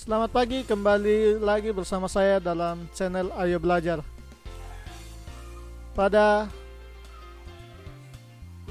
Selamat pagi, kembali lagi bersama saya dalam channel Ayo Belajar. Pada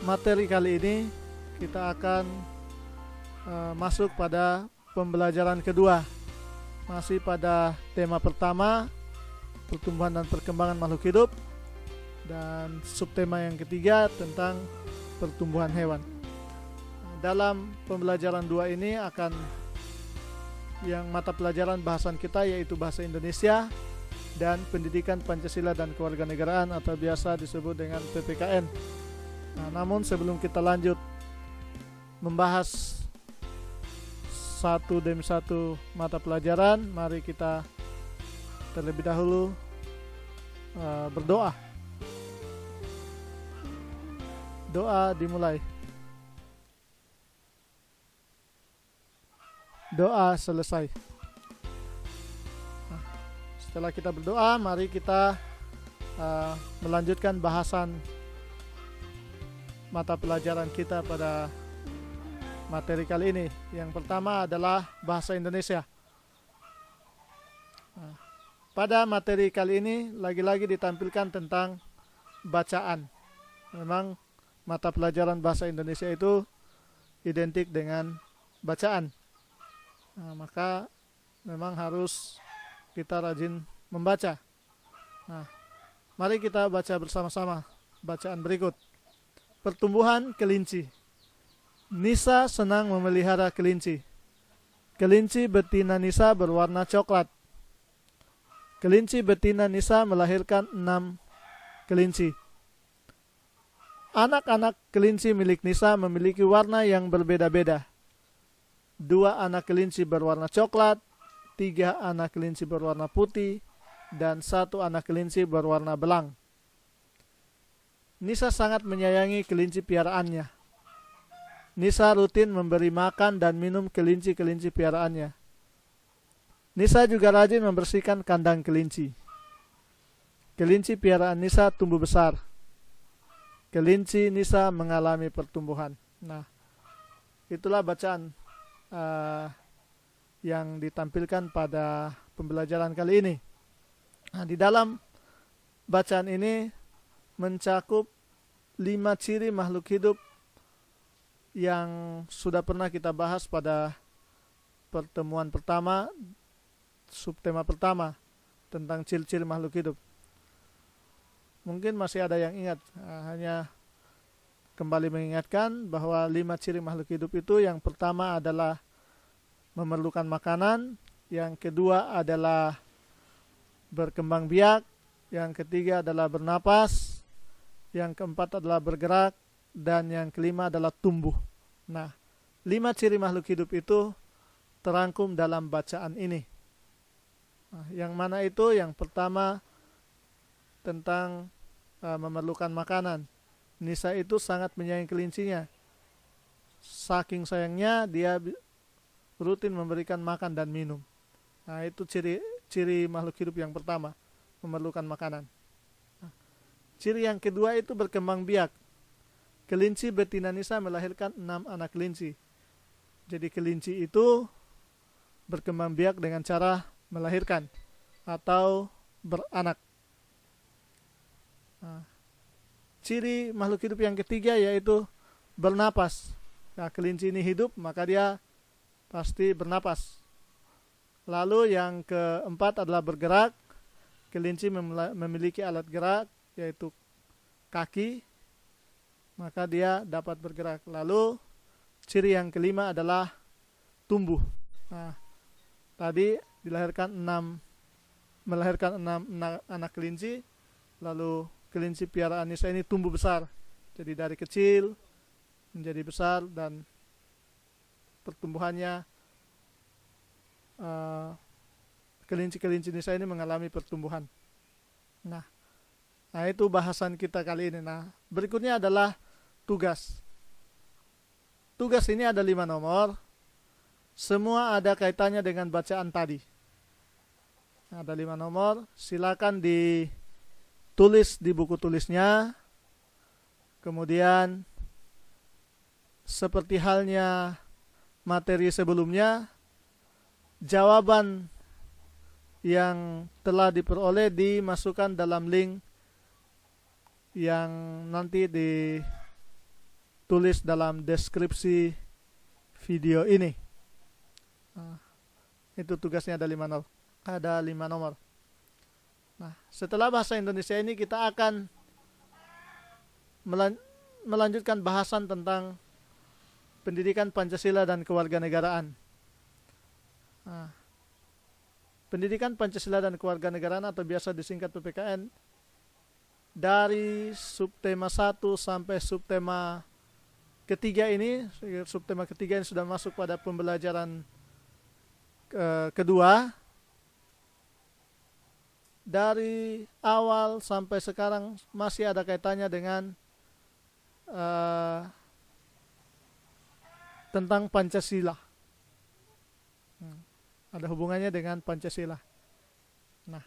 materi kali ini kita akan masuk pada pembelajaran kedua. Masih pada tema pertama, pertumbuhan dan perkembangan makhluk hidup, dan subtema yang ketiga tentang pertumbuhan hewan. Dalam pembelajaran dua ini akan yang mata pelajaran bahasan kita yaitu bahasa Indonesia dan pendidikan Pancasila dan kewarganegaraan atau biasa disebut dengan PPKN. Namun sebelum kita lanjut membahas satu demi satu mata pelajaran, mari kita terlebih dahulu berdoa. Doa dimulai. Doa selesai. Setelah kita berdoa, mari kita melanjutkan bahasan mata pelajaran kita pada materi kali ini. Yang pertama adalah bahasa Indonesia. Pada materi kali ini lagi-lagi ditampilkan tentang bacaan. Memang mata pelajaran bahasa Indonesia itu identik dengan bacaan. Maka memang harus kita rajin membaca. Mari kita baca bersama-sama bacaan berikut. Pertumbuhan kelinci. Nisa senang memelihara kelinci. Kelinci betina Nisa berwarna coklat. Kelinci betina Nisa melahirkan 6 kelinci. Anak-anak kelinci milik Nisa memiliki warna yang berbeda-beda. 2 anak kelinci berwarna coklat, 3 anak kelinci berwarna putih, dan 1 anak kelinci berwarna belang. Nisa sangat menyayangi kelinci piaraannya. Nisa rutin memberi makan dan minum kelinci-kelinci piaraannya. Nisa juga rajin membersihkan kandang kelinci. Kelinci piaraan Nisa tumbuh besar. Kelinci Nisa mengalami pertumbuhan. Itulah bacaan yang ditampilkan pada pembelajaran kali ini. Di dalam bacaan ini mencakup 5 ciri makhluk hidup yang sudah pernah kita bahas pada pertemuan pertama, subtema pertama tentang ciri-ciri makhluk hidup. Mungkin masih ada yang ingat, hanya kembali mengingatkan bahwa 5 ciri makhluk hidup itu yang pertama adalah memerlukan makanan, yang kedua adalah berkembang biak, yang ketiga adalah bernapas, yang keempat adalah bergerak, dan yang kelima adalah tumbuh. 5 ciri makhluk hidup itu terangkum dalam bacaan ini. Yang mana itu? Yang pertama tentang memerlukan makanan. Nisa itu sangat menyayangi kelincinya. Saking sayangnya dia rutin memberikan makan dan minum. Itu ciri makhluk hidup yang pertama, memerlukan makanan. Ciri yang kedua itu berkembang biak. Kelinci betina Nisa melahirkan 6 anak kelinci. Jadi kelinci itu berkembang biak dengan cara melahirkan atau beranak. Ciri makhluk hidup yang ketiga yaitu bernapas. Kelinci ini hidup, maka dia pasti bernapas. Lalu yang keempat adalah bergerak. Kelinci memiliki alat gerak yaitu kaki, maka dia dapat bergerak. Lalu ciri yang kelima adalah tumbuh. Tadi melahirkan 6 anak kelinci, lalu kelinci piaraan Nisa ini tumbuh besar. Jadi dari kecil menjadi besar dan pertumbuhannya kelinci-kelinci Nisa ini mengalami pertumbuhan. Itu bahasan kita kali ini. Berikutnya adalah tugas. Tugas ini ada 5 nomor. Semua ada kaitannya dengan bacaan tadi. Ada 5 nomor. Silakan ditulis di buku tulisnya. Kemudian seperti halnya materi sebelumnya, jawaban yang telah diperoleh dimasukkan dalam link yang nanti ditulis dalam deskripsi video ini. Itu tugasnya ada 5 nomor. Nah, setelah bahasa Indonesia ini kita akan melanjutkan bahasan tentang pendidikan Pancasila dan kewarganegaraan. Pendidikan Pancasila dan kewarganegaraan atau biasa disingkat PPKN, dari subtema 1 sampai subtema ketiga ini sudah masuk pada pembelajaran kedua. Dari awal sampai sekarang masih ada kaitannya dengan tentang Pancasila. Ada hubungannya dengan Pancasila. Nah,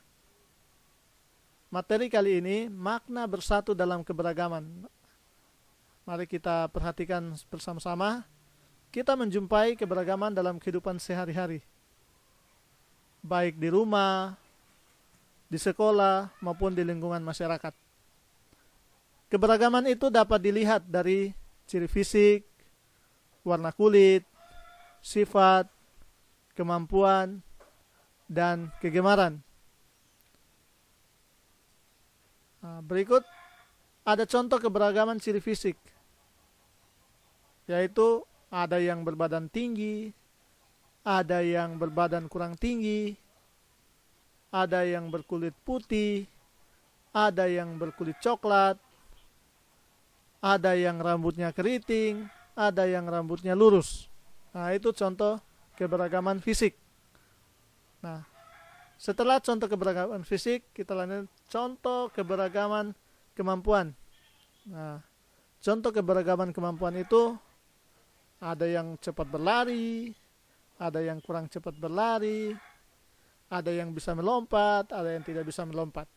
materi kali ini makna bersatu dalam keberagaman. Mari kita perhatikan bersama-sama. Kita menjumpai keberagaman dalam kehidupan sehari-hari, baik di rumah, di sekolah, maupun di lingkungan masyarakat. Keberagaman itu dapat dilihat dari ciri fisik, warna kulit, sifat, kemampuan, dan kegemaran. Berikut ada contoh keberagaman ciri fisik, yaitu ada yang berbadan tinggi, ada yang berbadan kurang tinggi, ada yang berkulit putih, ada yang berkulit coklat, ada yang rambutnya keriting, ada yang rambutnya lurus. Nah, itu contoh keberagaman fisik. Nah, setelah contoh keberagaman fisik, kita lanjut contoh keberagaman kemampuan. Nah, contoh keberagaman kemampuan itu ada yang cepat berlari, ada yang kurang cepat berlari, ada yang bisa melompat, ada yang tidak bisa melompat.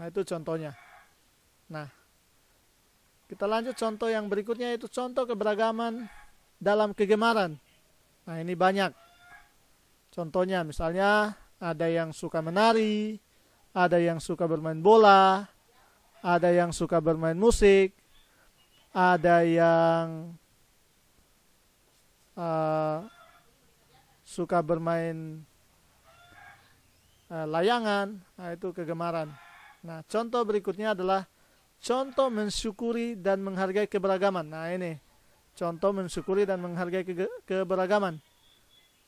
Nah, itu contohnya. Nah, kita lanjut contoh yang berikutnya, itu contoh keberagaman dalam kegemaran. Nah, ini banyak. Contohnya misalnya ada yang suka menari, ada yang suka bermain bola, ada yang suka bermain musik, ada yang suka bermain layangan. Nah, itu kegemaran. Nah, contoh berikutnya adalah contoh mensyukuri dan menghargai keberagaman. Nah, ini contoh mensyukuri dan menghargai keberagaman.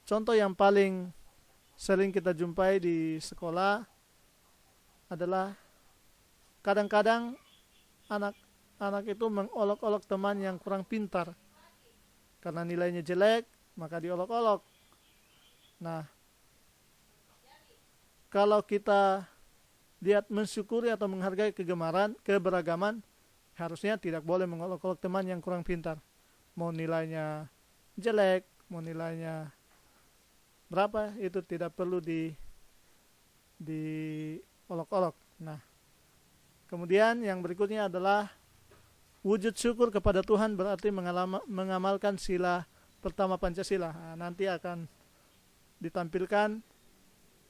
Contoh yang paling sering kita jumpai di sekolah adalah kadang-kadang anak itu mengolok-olok teman yang kurang pintar. Karena nilainya jelek, maka diolok-olok. Nah, kalau kita lihat mensyukuri atau menghargai keberagaman, harusnya tidak boleh mengolok-olok teman yang kurang pintar. Mau nilainya jelek, mau nilainya berapa, itu tidak perlu diolok-olok. Nah, kemudian yang berikutnya adalah wujud syukur kepada Tuhan, berarti mengamalkan sila pertama Pancasila. Nah, nanti akan ditampilkan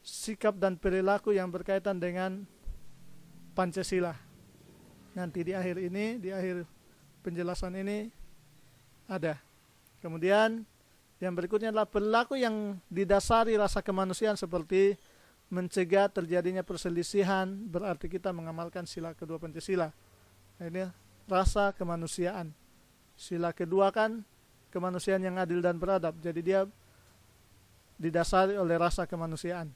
sikap dan perilaku yang berkaitan dengan Pancasila. Nanti di akhir penjelasan ini ada. Kemudian yang berikutnya adalah perilaku yang didasari rasa kemanusiaan, seperti mencegah terjadinya perselisihan, berarti kita mengamalkan sila kedua Pancasila. Nah, ini rasa kemanusiaan. Sila kedua kan kemanusiaan yang adil dan beradab, jadi dia didasari oleh rasa kemanusiaan.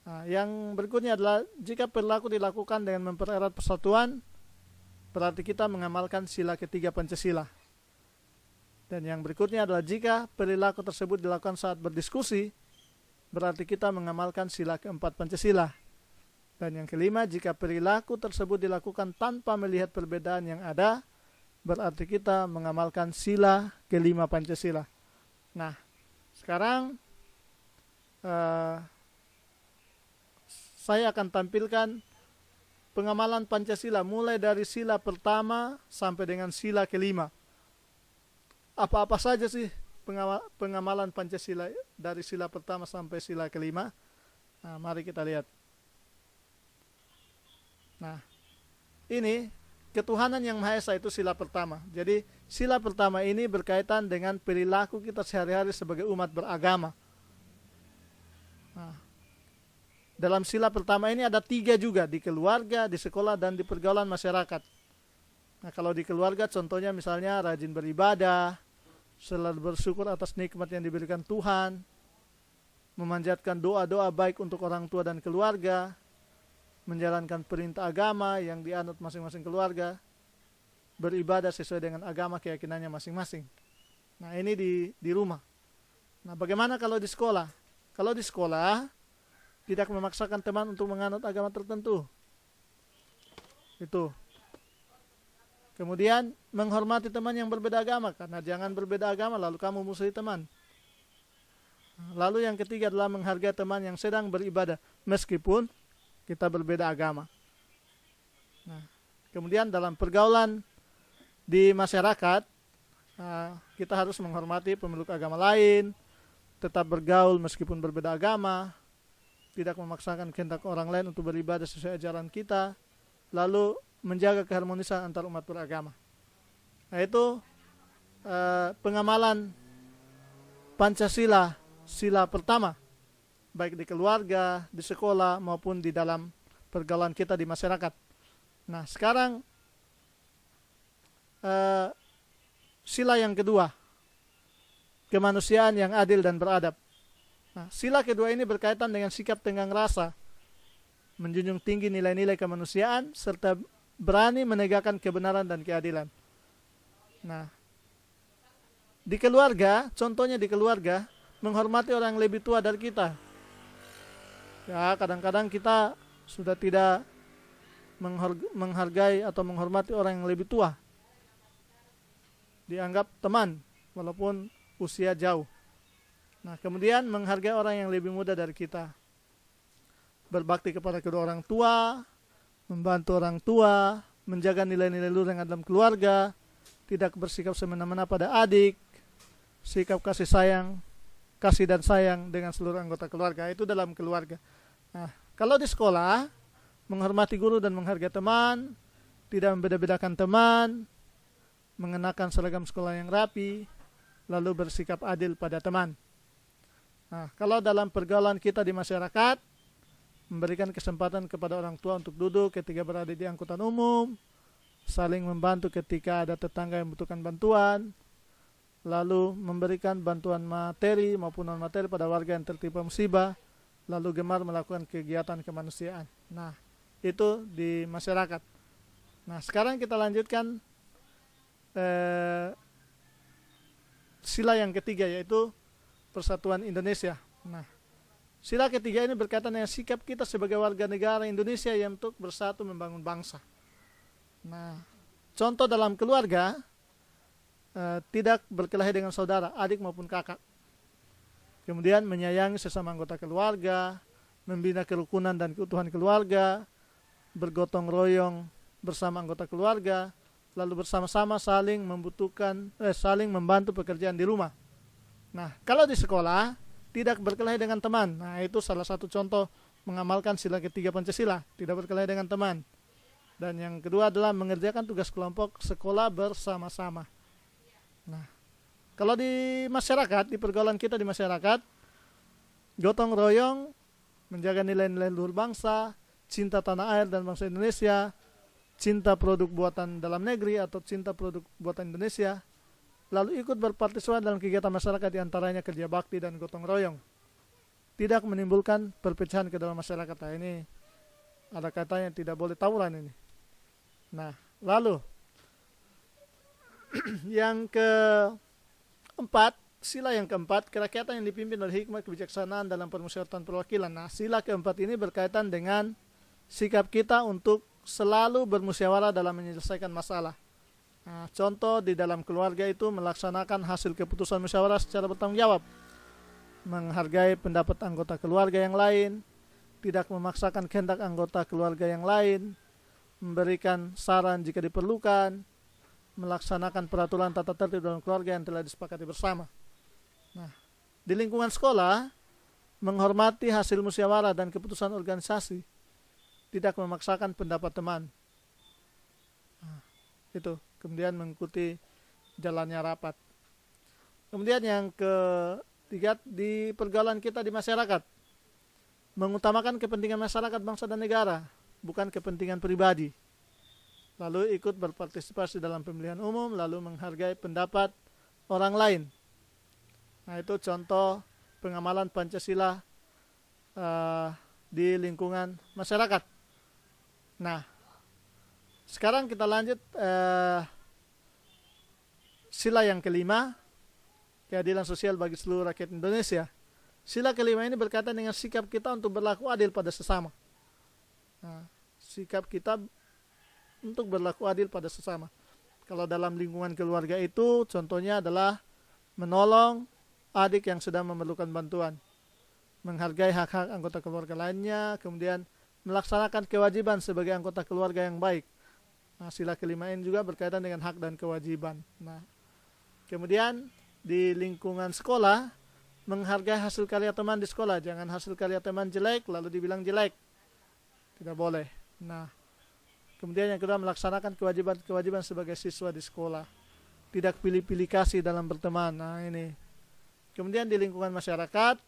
Nah, yang berikutnya adalah jika perilaku dilakukan dengan mempererat persatuan, berarti kita mengamalkan sila ketiga Pancasila. Dan yang berikutnya adalah jika perilaku tersebut dilakukan saat berdiskusi, berarti kita mengamalkan sila keempat Pancasila. Dan yang kelima, jika perilaku tersebut dilakukan tanpa melihat perbedaan yang ada, berarti kita mengamalkan sila kelima Pancasila. Nah, sekarang saya akan tampilkan pengamalan Pancasila mulai dari sila pertama sampai dengan sila kelima. Apa-apa saja sih pengamalan Pancasila dari sila pertama sampai sila kelima. Nah, mari kita lihat. Nah, ini ketuhanan yang Maha Esa itu sila pertama. Jadi sila pertama ini berkaitan dengan perilaku kita sehari-hari sebagai umat beragama. Nah, dalam sila pertama ini ada 3 juga, di keluarga, di sekolah, dan di pergaulan masyarakat. Nah, kalau di keluarga contohnya misalnya rajin beribadah, selalu bersyukur atas nikmat yang diberikan Tuhan, memanjatkan doa-doa baik untuk orang tua dan keluarga, menjalankan perintah agama yang dianut masing-masing keluarga, beribadah sesuai dengan agama keyakinannya masing-masing. Nah, ini di rumah. Nah, bagaimana kalau di sekolah? Kalau di sekolah tidak memaksakan teman untuk menganut agama tertentu. Itu. Kemudian menghormati teman yang berbeda agama, karena jangan berbeda agama lalu kamu musuhi teman. Lalu yang ketiga adalah menghargai teman yang sedang beribadah meskipun kita berbeda agama. Nah, kemudian dalam pergaulan di masyarakat, kita harus menghormati pemeluk agama lain, tetap bergaul meskipun berbeda agama, tidak memaksakan kehendak orang lain untuk beribadah sesuai ajaran kita, lalu menjaga keharmonisan antar umat beragama. Nah, itu pengamalan Pancasila sila pertama, baik di keluarga, di sekolah, maupun di dalam pergaulan kita di masyarakat. Nah, sekarang sila yang kedua, kemanusiaan yang adil dan beradab. Nah, sila kedua ini berkaitan dengan sikap tenggang rasa, menjunjung tinggi nilai-nilai kemanusiaan, serta berani menegakkan kebenaran dan keadilan. Nah, di keluarga, contohnya di keluarga, menghormati orang yang lebih tua dari kita. Ya, kadang-kadang kita sudah tidak menghargai atau menghormati orang yang lebih tua. Dianggap teman, walaupun usia jauh. Nah, kemudian menghargai orang yang lebih muda dari kita. Berbakti kepada kedua orang tua, membantu orang tua, menjaga nilai-nilai luhur yang ada dalam keluarga, tidak bersikap semena-mena pada adik, sikap kasih dan sayang dengan seluruh anggota keluarga. Itu dalam keluarga. Nah, kalau di sekolah, menghormati guru dan menghargai teman, tidak membeda-bedakan teman, mengenakan seragam sekolah yang rapi, lalu bersikap adil pada teman. Nah, kalau dalam pergaulan kita di masyarakat, memberikan kesempatan kepada orang tua untuk duduk ketika berada di angkutan umum, saling membantu ketika ada tetangga yang membutuhkan bantuan, lalu memberikan bantuan materi maupun non-materi pada warga yang tertimpa musibah, lalu gemar melakukan kegiatan kemanusiaan. Nah, itu di masyarakat. Nah, sekarang kita lanjutkan sila yang ketiga, yaitu Persatuan Indonesia. Nah, sila ketiga ini berkaitan dengan sikap kita sebagai warga negara Indonesia yang untuk bersatu membangun bangsa. Nah, contoh dalam keluarga, tidak berkelahi dengan saudara, adik maupun kakak. Kemudian menyayangi sesama anggota keluarga, membina kerukunan dan keutuhan keluarga, bergotong royong bersama anggota keluarga, lalu bersama-sama saling membantu pekerjaan di rumah. Nah, kalau di sekolah, tidak berkelahi dengan teman. Nah, itu salah satu contoh mengamalkan sila ketiga Pancasila, tidak berkelahi dengan teman. Dan yang kedua adalah mengerjakan tugas kelompok sekolah bersama-sama. Nah, kalau di masyarakat, di pergaulan kita di masyarakat, gotong royong, menjaga nilai-nilai luhur bangsa, cinta tanah air dan bangsa Indonesia, cinta produk buatan dalam negeri atau cinta produk buatan Indonesia, lalu ikut berpartisipasi dalam kegiatan masyarakat, diantaranya kerja bakti dan gotong royong. Tidak menimbulkan perpecahan ke dalam masyarakat. Nah, ini ada katanya tidak boleh tawuran ini. Nah, lalu yang keempat, sila yang keempat, kerakyatan yang dipimpin oleh hikmat kebijaksanaan dalam permusyawaratan perwakilan. Nah, sila keempat ini berkaitan dengan sikap kita untuk selalu bermusyawarah dalam menyelesaikan masalah. Nah, contoh di dalam keluarga itu melaksanakan hasil keputusan musyawarah secara bertanggung jawab, menghargai pendapat anggota keluarga yang lain, tidak memaksakan kehendak anggota keluarga yang lain, memberikan saran jika diperlukan, melaksanakan peraturan tata tertib dalam keluarga yang telah disepakati bersama. Nah, di lingkungan sekolah, menghormati hasil musyawarah dan keputusan organisasi, tidak memaksakan pendapat teman. Nah, itu. Kemudian mengikuti jalannya rapat. Kemudian yang ketiga, di pergaulan kita di masyarakat, mengutamakan kepentingan masyarakat, bangsa dan negara, bukan kepentingan pribadi. Lalu ikut berpartisipasi dalam pemilihan umum, lalu menghargai pendapat orang lain. Nah, itu contoh pengamalan Pancasila di lingkungan masyarakat. Nah, sekarang kita lanjut sila yang kelima, keadilan sosial bagi seluruh rakyat Indonesia. Sila kelima ini berkaitan dengan sikap kita untuk berlaku adil pada sesama. Nah, sikap kita untuk berlaku adil pada sesama. Kalau dalam lingkungan keluarga itu, contohnya adalah menolong adik yang sedang memerlukan bantuan, menghargai hak-hak anggota keluarga lainnya, kemudian melaksanakan kewajiban sebagai anggota keluarga yang baik. Nah, sila kelima ini juga berkaitan dengan hak dan kewajiban. Nah, kemudian di lingkungan sekolah, menghargai hasil karya teman di sekolah. Jangan hasil karya teman jelek lalu dibilang jelek, tidak boleh. Nah, kemudian yang kedua, melaksanakan kewajiban-kewajiban sebagai siswa di sekolah, tidak pilih-pilih kasih dalam berteman. Nah, ini. Kemudian di lingkungan masyarakat,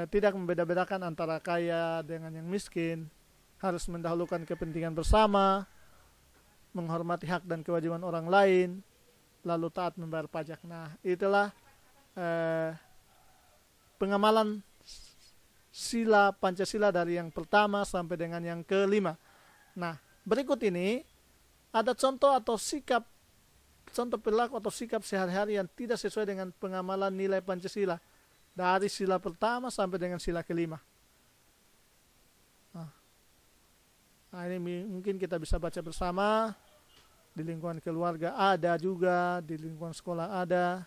tidak membeda-bedakan antara kaya dengan yang miskin, harus mendahulukan kepentingan bersama, menghormati hak dan kewajiban orang lain, lalu taat membayar pajak. Nah, itulah pengamalan sila Pancasila dari yang pertama sampai dengan yang kelima. Nah, berikut ini ada contoh atau sikap, contoh perilaku atau sikap sehari-hari yang tidak sesuai dengan pengamalan nilai Pancasila dari sila pertama sampai dengan sila kelima. Nah, ini mungkin kita bisa baca bersama. Di lingkungan keluarga ada juga, di lingkungan sekolah ada.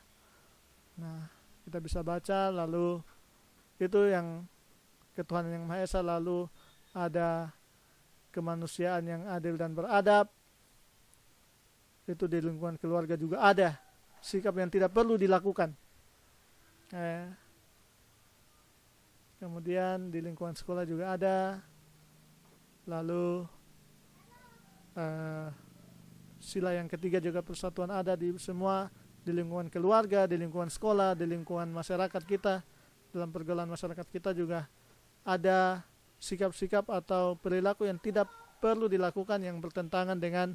Nah, kita bisa baca, lalu itu yang ketuhanan yang Maha Esa, lalu ada kemanusiaan yang adil dan beradab. Itu di lingkungan keluarga juga ada sikap yang tidak perlu dilakukan. Kemudian di lingkungan sekolah juga ada. Lalu sila yang ketiga juga persatuan ada di semua, di lingkungan keluarga, di lingkungan sekolah, di lingkungan masyarakat kita, dalam pergaulan masyarakat kita juga ada sikap-sikap atau perilaku yang tidak perlu dilakukan yang bertentangan dengan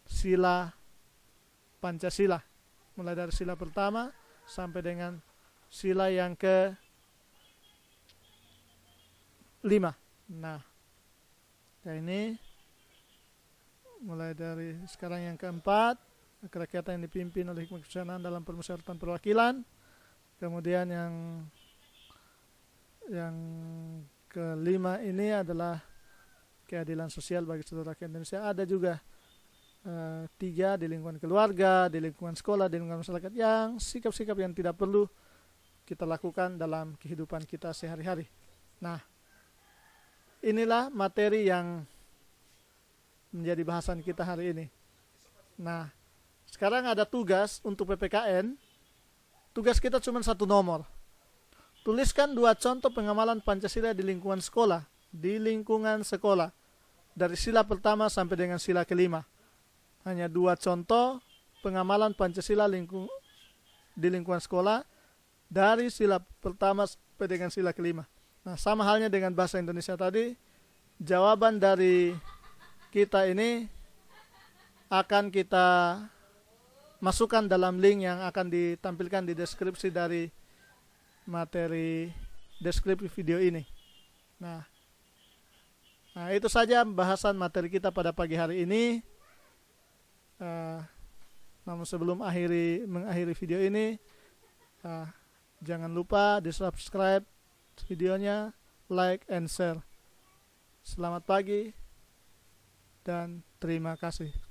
sila Pancasila, mulai dari sila pertama sampai dengan sila yang ke-5. Nah, ini mulai dari sekarang yang keempat, kerakyatan yang dipimpin oleh hikmat kebijaksanaan dalam permusyawaratan perwakilan. Kemudian yang kelima ini adalah keadilan sosial bagi seluruh rakyat Indonesia. Ada juga 3 di lingkungan keluarga, di lingkungan sekolah, di lingkungan masyarakat, yang sikap-sikap yang tidak perlu kita lakukan dalam kehidupan kita sehari-hari. Nah, inilah materi yang menjadi bahasan kita hari ini. Nah, sekarang ada tugas untuk PPKN. Tugas kita cuma 1 nomor. Tuliskan 2 contoh pengamalan Pancasila di lingkungan sekolah. Di lingkungan sekolah, dari sila pertama sampai dengan sila kelima. Hanya 2 contoh pengamalan Pancasila di lingkungan sekolah, dari sila pertama sampai dengan sila kelima. Nah, sama halnya dengan bahasa Indonesia tadi, jawaban dari kita ini akan kita masukkan dalam link yang akan ditampilkan di deskripsi dari materi deskripsi video ini. Nah, itu saja bahasan materi kita pada pagi hari ini. Namun sebelum mengakhiri video ini, jangan lupa di subscribe videonya, like and share. Selamat pagi dan terima kasih.